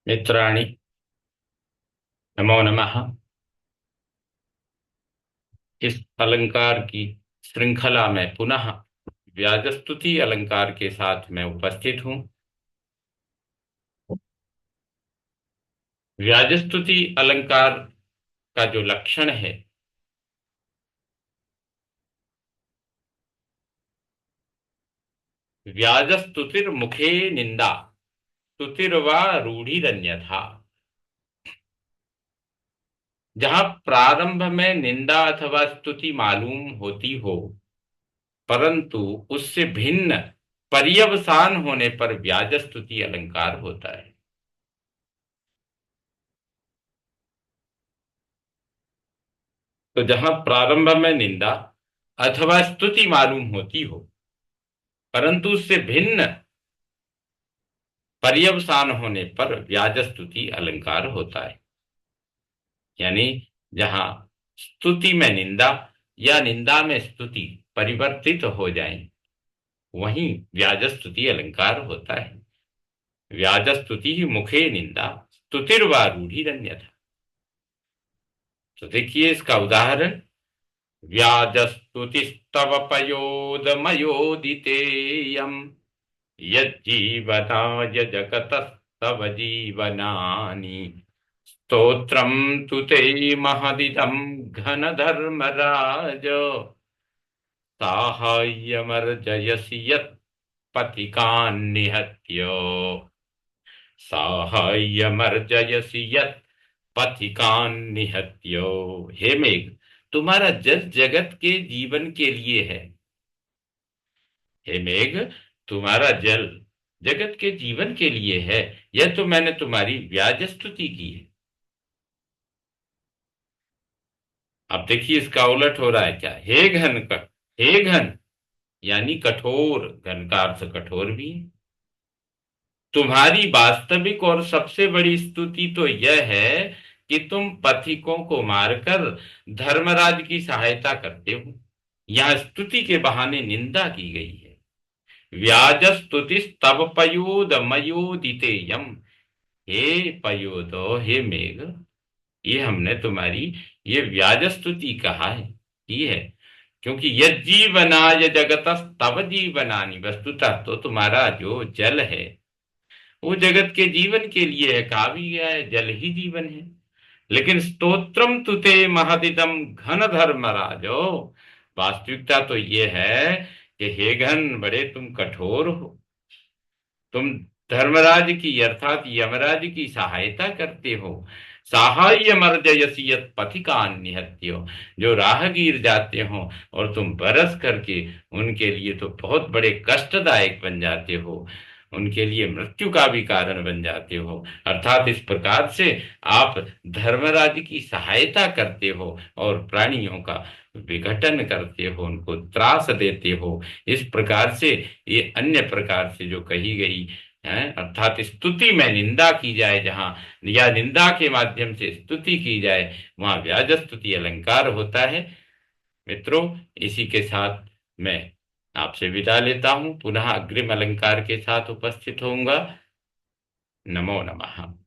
मित्राणि, नमो नमः। इस अलंकार की श्रृंखला में पुनः व्याजस्तुति अलंकार के साथ मैं उपस्थित हूँ। व्याजस्तुति अलंकार का जो लक्षण है, व्याजस्तुतिर मुखे निंदा, स्तुतिर्वा रूढ़िरन्यथा। जहां प्रारंभ में निंदा अथवा स्तुति मालूम होती हो, परंतु उससे भिन्न पर्यवसान होने पर व्याजस्तुति अलंकार होता है। तो जहां प्रारंभ में निंदा अथवा स्तुति मालूम होती हो, परंतु उससे भिन्न पर्यवसान होने पर व्याजस्तुति अलंकार होता है। यानी जहां स्तुति में निंदा या निंदा में स्तुति परिवर्तित हो जाए, वहीं व्याजस्तुति अलंकार होता है। व्याजस्तुति ही मुखे निंदा, स्तुतिर्वा रूढ़िरन्यथा। तो देखिए इसका उदाहरण, व्याजस्तुतिस्तव पयोदमयोदितेयम् यज्जीवनाय जगतस्तव जीवनानि स्तोत्रं तु ते महदिदं घनधर्मराज साहाय्यमर्जयसि यत्पथिकान्निहत्य साहाय्यमर्जयसि यत्पथिकान्निहत्य। हे मेघ, तुम्हारा जल जगत के जीवन के लिए है। हे मेघ, तुम्हारा जल जगत के जीवन के लिए है। यह तो मैंने तुम्हारी व्याज स्तुति की है। अब देखिए इसका उलट हो रहा है क्या। हे घन का, हे घन यानी कठोर, घन का अर्थ कठोर भी है। तुम्हारी वास्तविक और सबसे बड़ी स्तुति तो यह है कि तुम पथिकों को मारकर धर्मराज की सहायता करते हो। यहां स्तुति के बहाने निंदा की गई है। व्याज स्तुति तब पयोद मयोदितेयम। हे पयोदो, हे मेघ, ये हमने तुम्हारी ये व्याज स्तुति कहा है, की है, क्योंकि यज्जीवनाय जगत तव जीवनानि। वस्तुतः तो तुम्हारा जो जल है वो जगत के जीवन के लिए है। कहा भी गया है जल ही जीवन है। लेकिन स्तोत्रम तुते महदिदम घन धर्मराजो, वास्तविकता तो ये है कि हे घन, बड़े तुम कठोर हो। तुम धर्मराज की अर्थात यमराज की सहायता करते हो। सहाय मर्जयसी यत पथिकान निहत्यो, जो राहगीर जाते हो और तुम बरस करके उनके लिए तो बहुत बड़े कष्टदायक बन जाते हो, उनके लिए मृत्यु का भी कारण बन जाते हो। अर्थात इस प्रकार से आप धर्मराज की सहायता करते हो और प्राणियों का विघटन करते हो, उनको त्रास देते हो। इस प्रकार से ये अन्य प्रकार से जो कही गई है, अर्थात स्तुति में निंदा की जाए जहां, या निंदा के माध्यम से स्तुति की जाए, वहां व्याज स्तुति अलंकार होता है। मित्रों, इसी के साथ मैं आपसे विदा लेता हूं। पुनः अग्रिम अलंकार के साथ उपस्थित होऊंगा। नमो नमः।